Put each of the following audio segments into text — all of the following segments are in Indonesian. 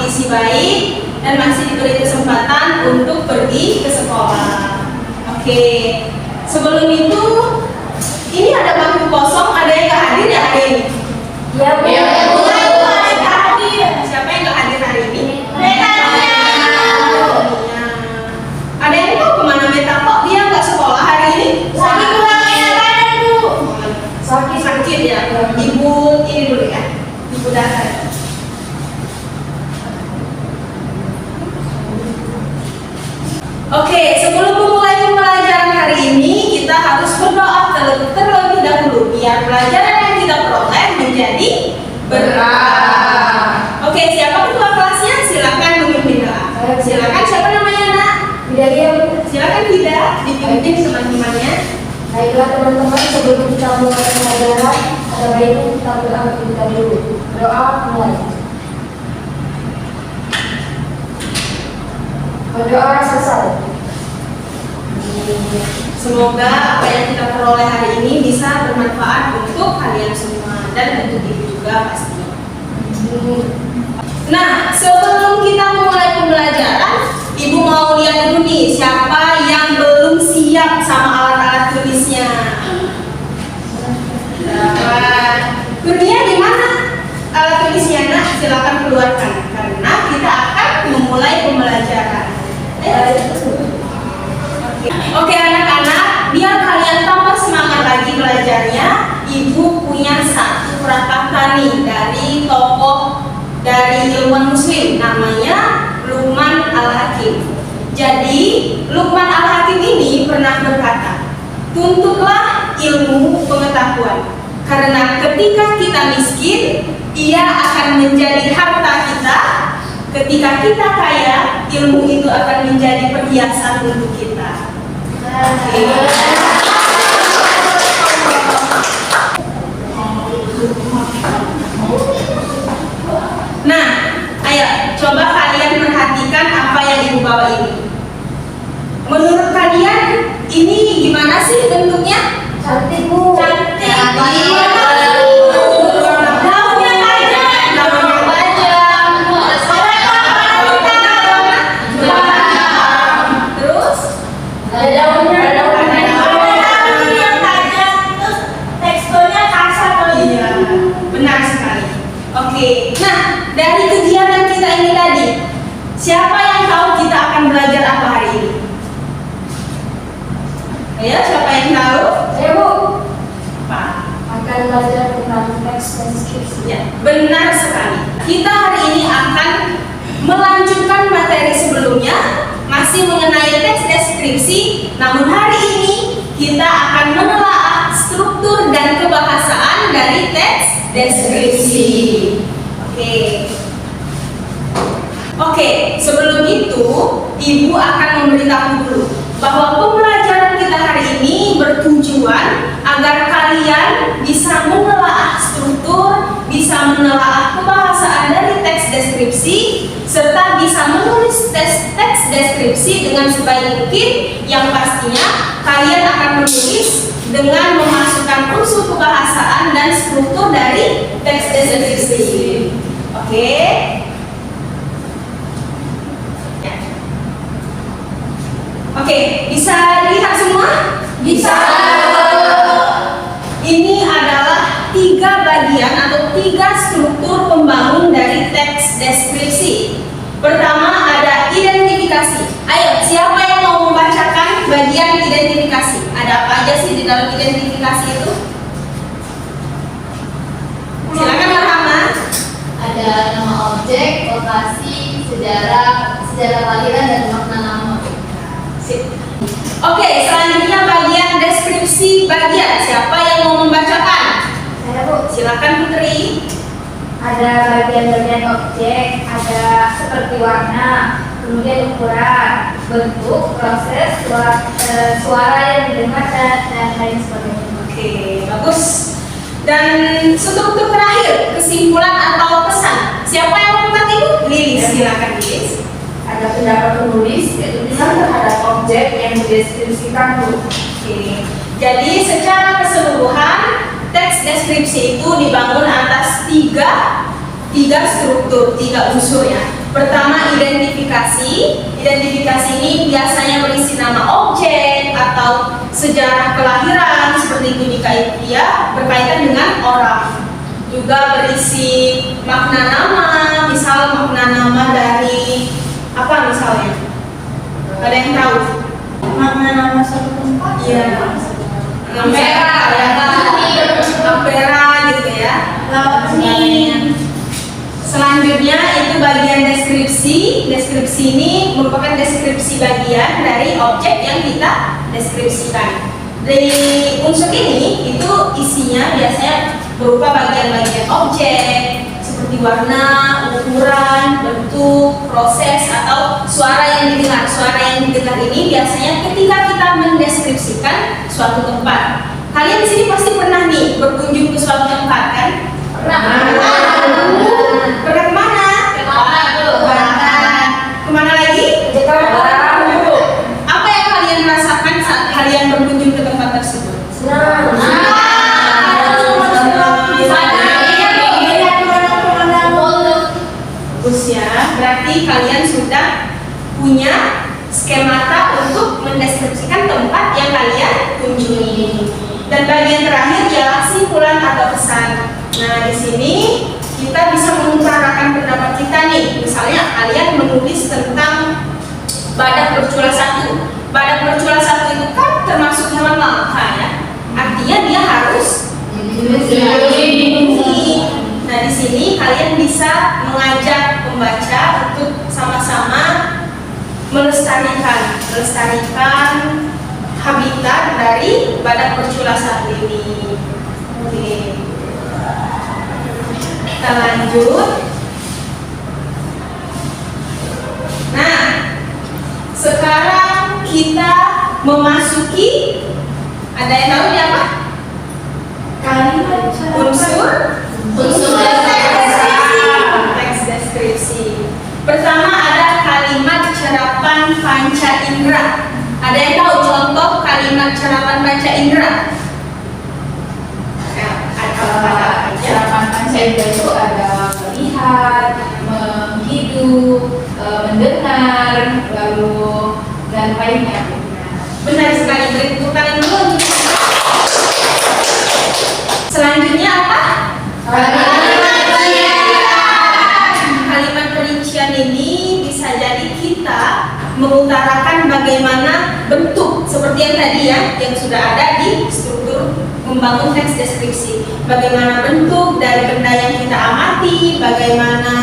kondisi baik dan masih diberi kesempatan untuk pergi ke sekolah. Oke, sebelum itu ini ada bangku kosong, ada yang nggak hadir ya hari ini? Ya, Bu. Siapa yang nggak hadir hari ini? Ada yang tahu kemana Meta kok dia nggak sekolah hari ini? Sakit ya. Ibu ini dulu ya. Ibu datang. Oke, sebelum memulai pembelajaran hari ini kita harus berdoa terlebih dahulu biar pelajaran yang kita peroleh menjadi berkah. Oke, siapa ketua kelasnya? Silakan memimpin doa. Silakan, siapa namanya nak? Bidadari. Silakan Vida dipimpin teman-temannya. Baiklah teman-teman, sebelum kita mulai pelajaran, ada baiknya kita berdoa terlebih dahulu. Doa mulai. Berdoa selesai. Semoga apa yang kita peroleh hari ini bisa bermanfaat untuk kalian semua dan untuk ibu juga pastinya. Nah, sebelum kita memulai pembelajaran, ibu mau lihat dulu nih siapa yang belum siap sama alat-alat tulisnya. Kurnia di mana alat tulisnya nak? Silakan keluarkan karena kita akan memulai pembelajaran. Oke anak-anak, biar kalian tambah semangat lagi belajarnya, ibu punya satu prakatta nih dari tokoh dari ilmuwan muslim namanya Luqman Al-Hakim. Jadi Luqman Al-Hakim ini pernah berkata, tuntutlah ilmu pengetahuan karena ketika kita miskin, ia akan menjadi harta kita. Ketika kita kaya, ilmu itu akan menjadi perhiasan untuk kita. Nah, ayo coba kalian perhatikan apa yang ibu bawa ini. Menurut kalian ini gimana sih bentuknya? Cantik, Bu. Cantik. Oke, nah dari kegiatan kita ini tadi, siapa yang tahu kita akan belajar apa hari ini? Ayo, siapa yang tahu? Saya, Bu. Apa? Akan belajar tentang teks dan skripsi. Ya, benar sekali. Kita hari ini akan melanjutkan materi sebelumnya, masih mengenai teks deskripsi. Namun hari ini kita akan menelaah struktur dan kebahasaan dari teks deskripsi. Oke, sebelum itu ibu akan memberitahu dulu bahwa pembelajaran kita hari ini bertujuan agar kalian bisa menelaah struktur, bisa menelaah kebahasaan dari teks deskripsi, serta bisa menulis teks deskripsi dengan sebaik mungkin. Yang pastinya kalian akan menulis dengan memasukkan unsur kebahasaan dan struktur dari teks deskripsi. Oke. Oke, bisa dilihat semua? Bisa. Ini adalah 3 bagian atau 3 struktur pembangun dari teks deskripsi. Pertama ada identifikasi. Ayo, siapa yang mau membacakan bagian identifikasi? Ada apa aja sih di dalam identifikasi itu? Silakan Rahma. Ada nama objek, lokasi, sejarah kelahiran dan makna nama objek. Sip. Oke, selanjutnya bagian deskripsi bagian. Siapa yang mau membacakan? Saya, Bu. Silakan Putri. Ada bagian-bagian objek, ada seperti warna, kemudian ukuran, bentuk, proses, suara yang didengar dan lain sebagainya. Oke, bagus. Dan struktur terakhir, kesimpulan atau pesan. Siapa yang mau membuat Ibu? Lilis, silakan Lilis. Ada pendapat penulis, yaitu tulisan terhadap objek yang dideskripsikan, Bu. Oke. Jadi secara keseluruhan teks deskripsi itu dibangun atas tiga struktur, 3 unsur ya. Pertama, identifikasi. Identifikasi ini biasanya berisi nama objek atau sejarah kelahiran seperti itu jika dia berkaitan dengan orang. Juga berisi makna nama, misal makna nama dari apa misalnya? Ada yang tahu? Makna nama suatu tempat. Iya. Ampera, ya Ampera gitu ya. Laut. Selanjutnya itu bagian deskripsi. Deskripsi ini merupakan deskripsi bagian dari objek yang kita deskripsikan. Dari unsur ini itu isinya biasanya berupa bagian-bagian objek seperti warna, ukuran, bentuk, proses atau suara yang didengar. Suara yang didengar ini biasanya ketika kita mendeskripsikan suatu tempat. Kalian di sini pasti pernah nih berkunjung ke suatu tempat kan? Pernah. Pernah kemana? Kemana lagi? Apa yang kalian rasakan saat kalian berkunjung ke tempat tersebut? Senang. Bagus ya, berarti kalian sudah punya skemata untuk mendeskripsikan tempat yang kalian kunjungi. Dan bagian terakhir ya kesimpulan atau pesan. Nah, di sini kita bisa mengutarakan pendapat kita nih. Misalnya kalian menulis tentang badak bercula satu. Badak bercula satu itu kan termasuk hewan langka ya. Artinya dia harus dilindungi. Nah, di sini kalian bisa mengajak pembaca untuk sama-sama melestarikan habitat dari badak bercula satu ini. Oke. Kita lanjut. Nah, sekarang kita memasuki, ada yang tahu ini apa? Kalimat Unsur deskripsi. teks deskripsi. Pertama ada kalimat cerapan panca indera. Ada yang tahu contoh kalimat cerapan panca indera? Ya, ada Harapan panca indera itu ada melihat, menghidup, mendengar, lalu dan lainnya. Benar sekali, beri tepuk tangan dulu untuk selanjutnya apa? Kalimat perincian ini bisa jadi kita mengutarakan bagaimana bentuk seperti yang tadi ya, yang sudah ada di struktur membangun teks deskripsi. Bagaimana bentuk dari benda yang kita amati, bagaimana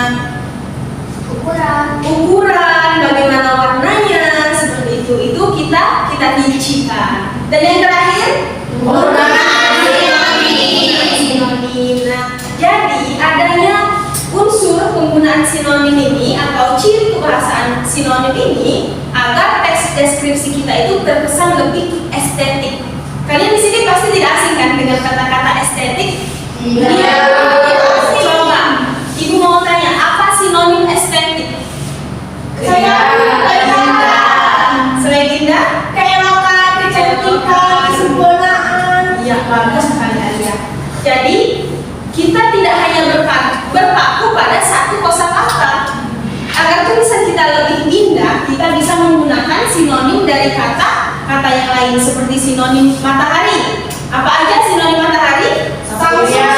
ukuran, bagaimana warnanya, seperti itu kita rincikan. Dan yang terakhir sinonim. Nah, jadi adanya unsur penggunaan sinonim ini atau ciri kebahasaan sinonim ini agar teks deskripsi kita itu terkesan lebih estetik. Kalian di sini pasti tidak asing kan dengan kata-kata estetik? Iya. Coba, Ibu mau tanya, apa sinonim estetik? Selain indah? kayak lekat, kecantikan, kesempurnaan. Iya, bagus sekali ya. Jadi kita tidak hanya berpaku pada satu kosakata. Agar tulisan kita lebih indah, kita bisa menggunakan sinonim dari kata-kata yang lain seperti sinonim matahari. Apa aja sinonim matahari? Surya.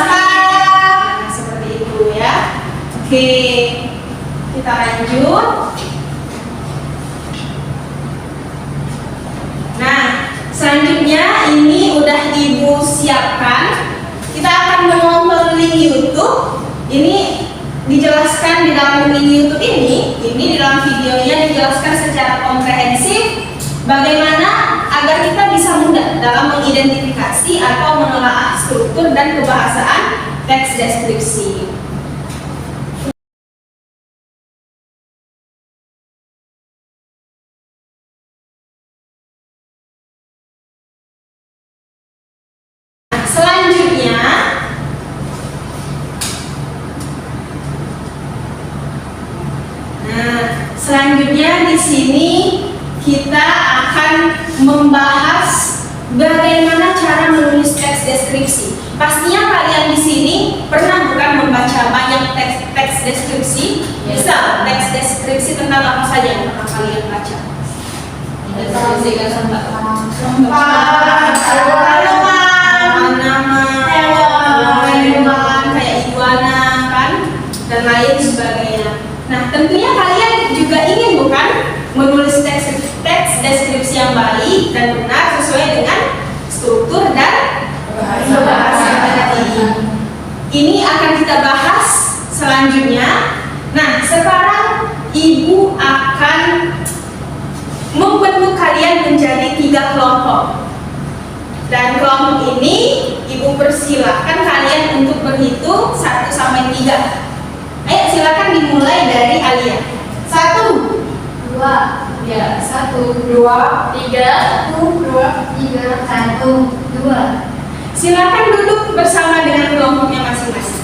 Nah, seperti itu ya. Oke, kita lanjut. Nah, selanjutnya ini udah Ibu siapkan. Kita akan menonton link YouTube. Ini dijelaskan di dalam link YouTube ini di dalam videonya dijelaskan secara komprehensif bagaimana agar kita bisa mudah dalam mengidentifikasi atau menelaah struktur dan kebahasaan teks deskripsi. Selanjutnya di sini kita akan membahas bagaimana cara menulis teks deskripsi. Pastinya kalian di sini pernah bukan membaca banyak teks membersihkan sampah. tanaman, hewan kayak iguana kan, dan lain sebagainya. Nah, tentunya kalian juga ingin bukan menulis teks deskripsi yang baik dan benar sesuai dengan struktur dan bahasa tadi. Ini akan kita bahas selanjutnya. Nah, sekarang Ibu akan membentuk kalian menjadi 3 kelompok. Dan kelompok ini Ibu persilahkan kalian untuk berhitung 1 sampai 3. Ayo silakan dimulai dari Alia. 1, 2, ya, 1, 2, 3, 2, 3, 1, 2. silakan duduk bersama dengan kelompoknya masing-masing.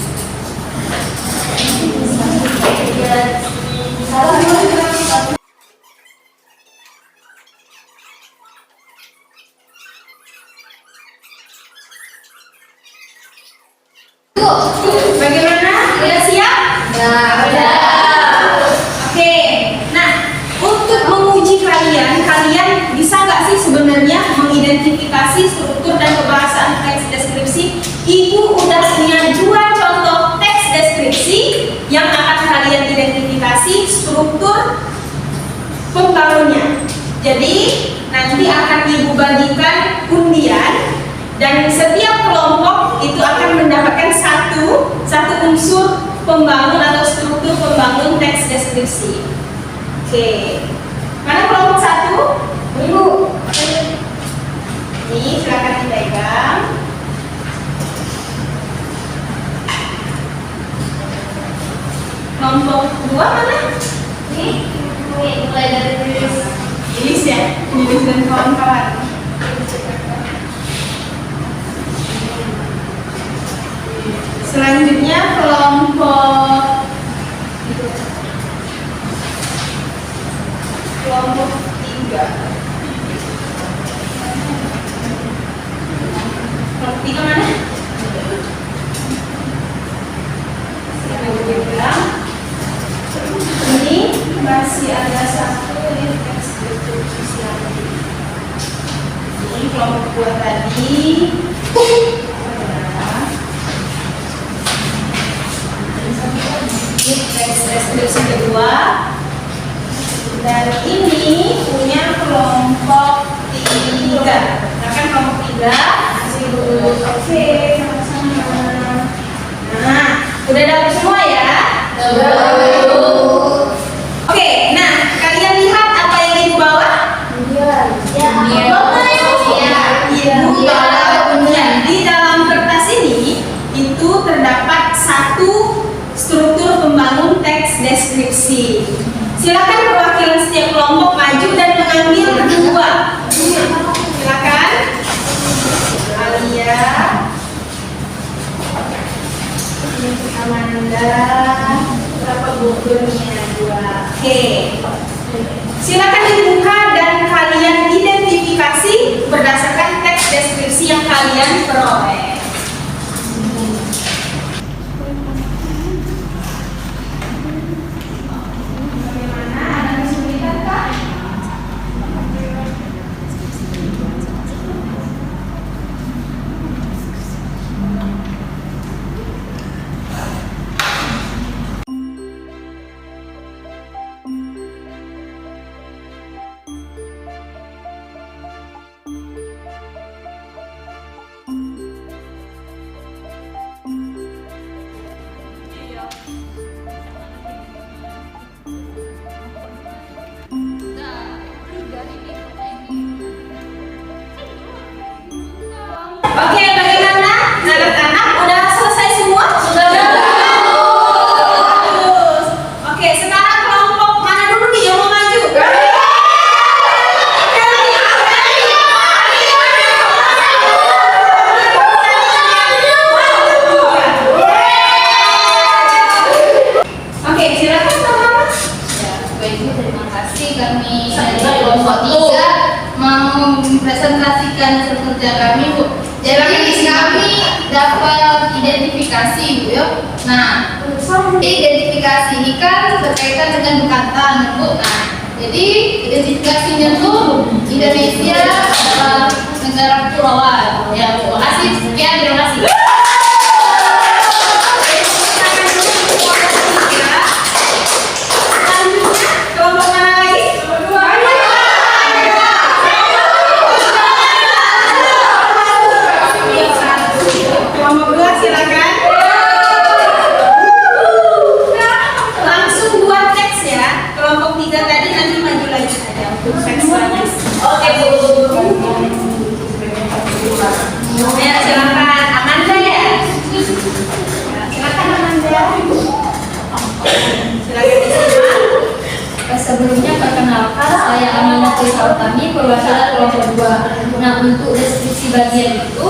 Bagaimana? Sudah siap? Oke. Nah, untuk menguji kalian bisa nggak sih sebenarnya mengidentifikasi struktur dan kebahasaan teks deskripsi? Ibu udah punya 2 contoh teks deskripsi yang akan kalian identifikasi struktur pembangunnya. Jadi nanti akan Ibu bagikan undian dan setiap kelompok itu akan mendapatkan satu unsur pembangun atau struktur pembangun teks deskripsi. Oke. Mana kelompok 1? Ibu. Ini silakan dipegang. Kelompok 2 mana? Ini mulai dari Ilis ya, Ilis dan kawan-kawan. Selanjutnya kelompok 3. Kelompok 3 mana? Silakan dipegang. Ini masih ada 1 unit teks deskripsi lagi. Ini kelompok 2 tadi. Teks deskripsi kedua. Dan ini punya kelompok 3. Silakan kelompok 3. Oke, sama-sama. Nah, udah dapat semua ya? Oke, nah kalian lihat apa yang Ibu bawa? Ibu bawa undian. Di dalam kertas ini itu terdapat 1 struktur pembangun teks deskripsi. Silakan perwakilan setiap kelompok maju dan mengambil 2. Silakan. Alia, Amanda, berapa bukunya? 2. Oke. Silakan dibuka dan kalian identifikasi berdasarkan teks deskripsi yang kalian peroleh. Bagaimana? Ada kesulitan kah? Oke, bagaimana? Anak-anak udah selesai semua? Sudah. Bagus. Oke, sekarang kelompok mana dulu nih yang mau maju? Oke, silakan teman-teman. Ya, Bapak Ibu, terima kasih kami dari kelompok 3 mau mempresentasikan hasil kerja kami, Bu. Jadi kami dapat identifikasi, Bu, yuk. Nah, identifikasi ini kan berkaitan dengan bekantan, Bu. Nah, jadi identifikasinya tuh Indonesia adalah negara kepulauan. Ya, terima kasih. Sekian, terima kasih. Selanjutnya, kelompok mana lagi? Kelompok 2 silakan. Langsung buat teks ya. Kelompok 3 tadi nanti maju lagi saja untuk teks selanjutnya. Oke, Bu. Ya, silakan Amanda ya. Silakan Amanda. Silakan disimak. Sebelumnya perkenalkan, saya Amanda Tisa Utami, perwakilan kelompok 2. Nah, untuk deskripsi bagian itu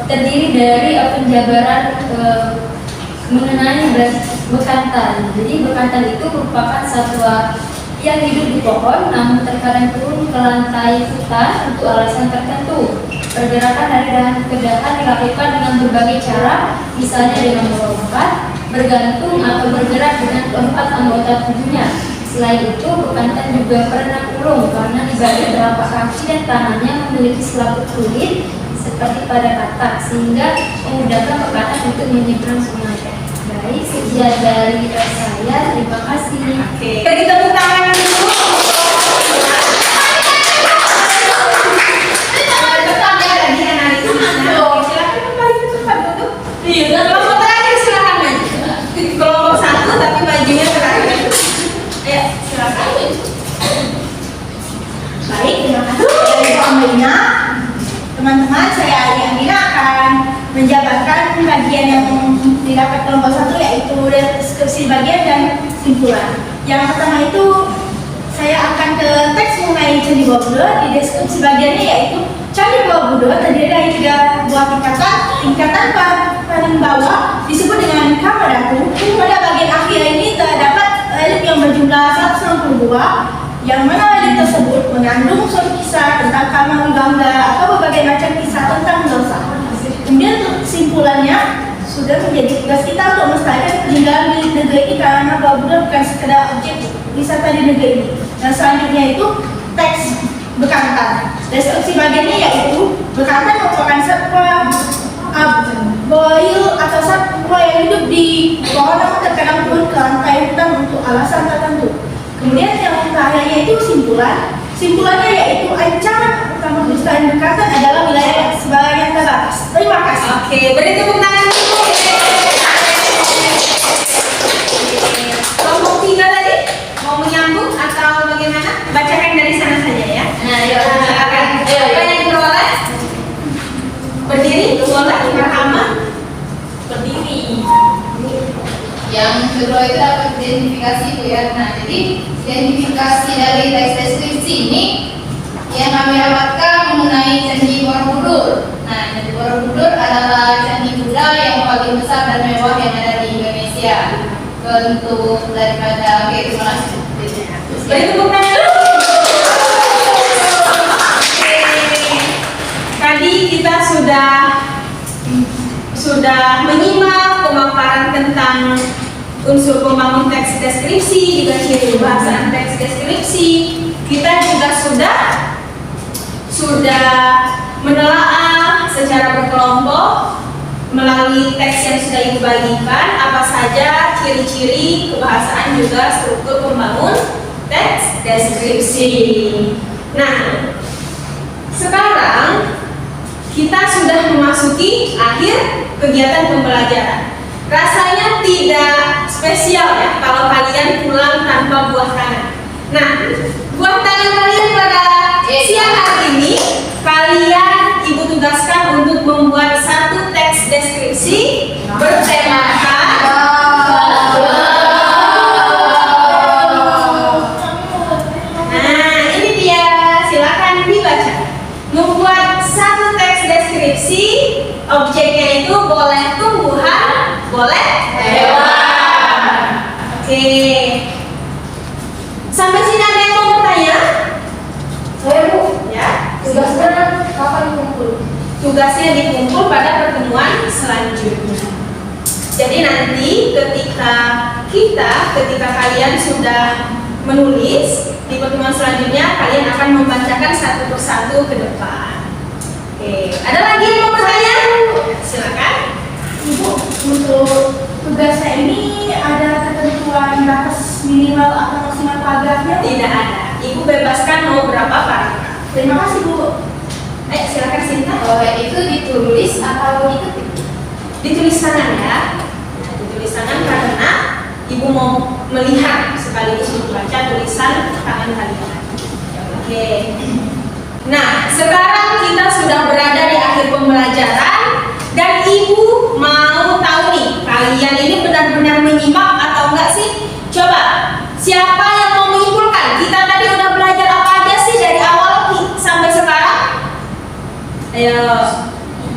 terdiri dari penjabaran mengenai bekantan. Jadi bekantan itu merupakan satwa yang hidup di pohon, namun terkadang turun ke lantai hutan untuk alasan tertentu. Pergerakan dari dahan ke dahan dilakukan dengan berbagai cara, misalnya dengan melompat, bergantung atau bergerak dengan keempat anggota tubuhnya. Selain itu, bekantan juga pernah urung karena di bagian telapak kaki dan tangannya memiliki selaput kulit seperti pada katak, sehingga memudahkan bekantan untuk menyeberang sungai. Baik, sekian dari saya. Terima kasih. Oke, beri tepuk tangan dulu. Lagi analisisnya. Silakan kembali ke tempat duduk. Iya, kelompok terakhir silakan maju. Kelompok 1 tapi majunya terakhir. Ayo, silakan. Baik, terima kasih dari Amina. Teman-teman, saya Ali Amina akan menjabarkan bagian yang didapat kelompok 1, yaitu deskripsi bagian dan simpulan. Yang pertama itu saya akan ke teks mengenai Candi Borobudur. Di deskripsi bagiannya yaitu Candi Borobudur terdiri dari 3 buah tingkatan. Tingkatan paling bawah disebut dengan Kamadatu. Pada bagian akhir ini terdapat elip yang berjumlah 162, yang mana elip tersebut mengandung suatu kisah tentang karma wibangga atau berbagai macam kisah tentang dosa. Kemudian untuk kesimpulannya, sudah menjadi tugas kita untuk melestarikan peninggalan di negeri ini karena Borobudur bukan sekedar objek wisata di negeri ini. Dan selanjutnya itu teks bekantan. Deskripsi bagiannya yaitu bekantan merupakan satwa boil atau satwa yang hidup di pohon namun terkadang turun ke lantai hutan untuk alasan tertentu. Kemudian yang terakhirnya itu simpulan. Simpulannya yaitu ancaman utama pelestarian bekantan adalah wilayah sebagai yang terbatas. Terima kasih. Oke, beri tepuk tangan dulu. Kelompok 3 tadi mau menyambung atau bagaimana? Bacakan dari sana saja ya. Nah, yuk. Silakan. Siapa yang diperoleh? Berdiri, boleh. Pertama, berdiri. Yang kedua itu dapat identifikasi, Bu ya. Nah, jadi identifikasi dari teks deskripsi ini yang kami dapatkan mengenai Candi Borobudur. Nah, Candi Borobudur adalah candi Buddha yang paling besar dan mewah yang ada di Indonesia. Untuk daripada terima kasih. Beri tepuk tangan. Tadi kita sudah menyimak pemaparan tentang unsur pembangun teks deskripsi, juga ciri pembahasan teks deskripsi. Kita juga sudah menelaah secara berkelompok melalui teks yang sudah Ibu bagikan apa saja ciri-ciri kebahasaan juga struktur pembangun teks deskripsi. Nah, sekarang kita sudah memasuki akhir kegiatan pembelajaran. Rasanya tidak spesial ya kalau kalian pulang tanpa buah tangan. Nah, buah tangan kalian pada siang hari ini kalian Ibu tugaskan untuk membuat satu teks deskripsi bertemakan ini dia, silakan dibaca. Membuat satu teks deskripsi, objeknya itu boleh tumbuhan, boleh hewan. Oke. Sampai sini ada yang mau bertanya? Saya, Bu, Ya. tugasnya kapan dikumpul? Tugasnya dikumpul pada pertemuan selanjutnya. Jadi nanti ketika kalian sudah menulis, di pertemuan selanjutnya kalian akan membacakan satu persatu ke depan. Oke, ada lagi yang mau bertanya? Silakan. Ibu, untuk tugasnya ini ada ketentuan batas minimal atau maksimal paragrafnya? Tidak ada. Ibu bebaskan mau berapa paragraf. Terima kasih, Bu. Silakan Sinta. Itu ditulis atau diketik? Ditulis tangan ya. Nah, ditulis tangan karena ibu mau melihat sekaligus membaca tulisan tangan kalian. Oke. Nah, sekarang kita sudah berada di akhir pembelajaran dan ibu mau tahu nih, kalian ini benar-benar menyimak atau enggak sih? Coba, siapa yang mau menyimpulkan? Kita tadi udah belajar apa aja sih dari awal sampai sekarang? Ayo.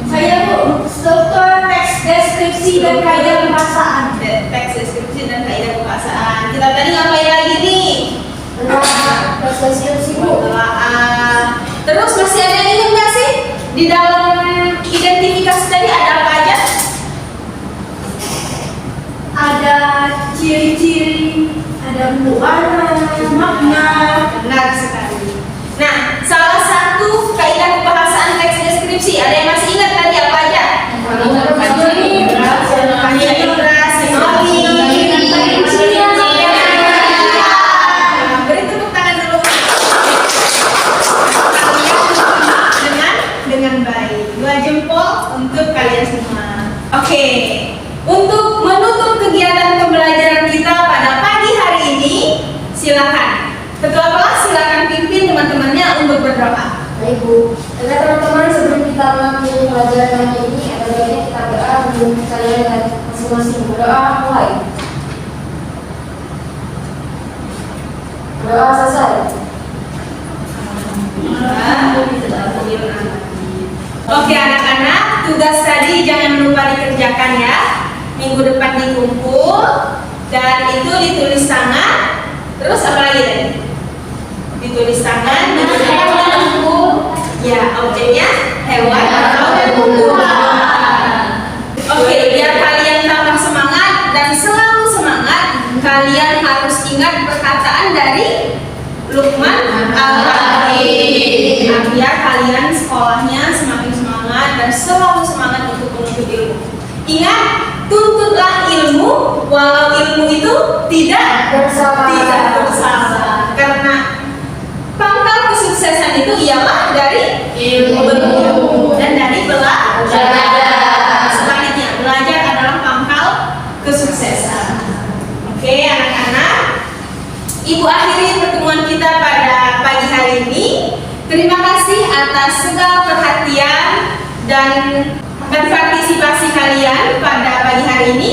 Saya, Bu, struktur teks deskripsi dan kaidah pembahasan. Teks deskripsi dan kaidah pembahasan. Kita tadi ngapain lagi nih? Teks deskripsi, Bu. Terus masih ada yang ingat nggak sih di dalam identifikasi tadi ada apa aja? Ada ciri-ciri, ada warna, makna. Benar sekali. Nah, salah satu kaidah pembahasan teks deskripsi ada yang masih ingat tadi apa aja? Beri tepuk tangan dulu. Dengan baik. 2 jempol untuk kalian semua. Oke. Untuk menutup kegiatan pembelajaran kita pada pagi hari ini, silakan. Ketua kelas silakan pimpin teman-temannya untuk berdoa. Baik, Bu. Dengan teman-teman, sebelum kita mengakhiri pelajaran kali ini, ada baiknya kita berdoa sebelum kalian dengan masing-masing. Berdoa mulai. Berdoa selesai. Oke anak-anak, tugas tadi jangan lupa dikerjakan ya. Minggu depan dikumpul dan itu ditulis tangan. Terus apa lagi tadi? Ditulis tangan, ya objeknya hewan atau tumbuhan. Oke, biar kalian tambah semangat dan selalu semangat, kalian harus ingat perkataan dari Luqman Al-Hakim. Biar kalian sekolahnya semakin semangat dan selalu semangat untuk menuntut ilmu. Ingat, tuntutlah ilmu walau ilmu itu tidak bersalah. Karena pangkal kesuksesan itu ialah dari ilmu dan dari belajar. Sebaliknya, belajar adalah pangkal kesuksesan. Oke, anak-anak, ibu akhiri pertemuan kita pada pagi hari ini. Terima kasih atas segala perhatian dan partisipasi kalian pada pagi hari ini.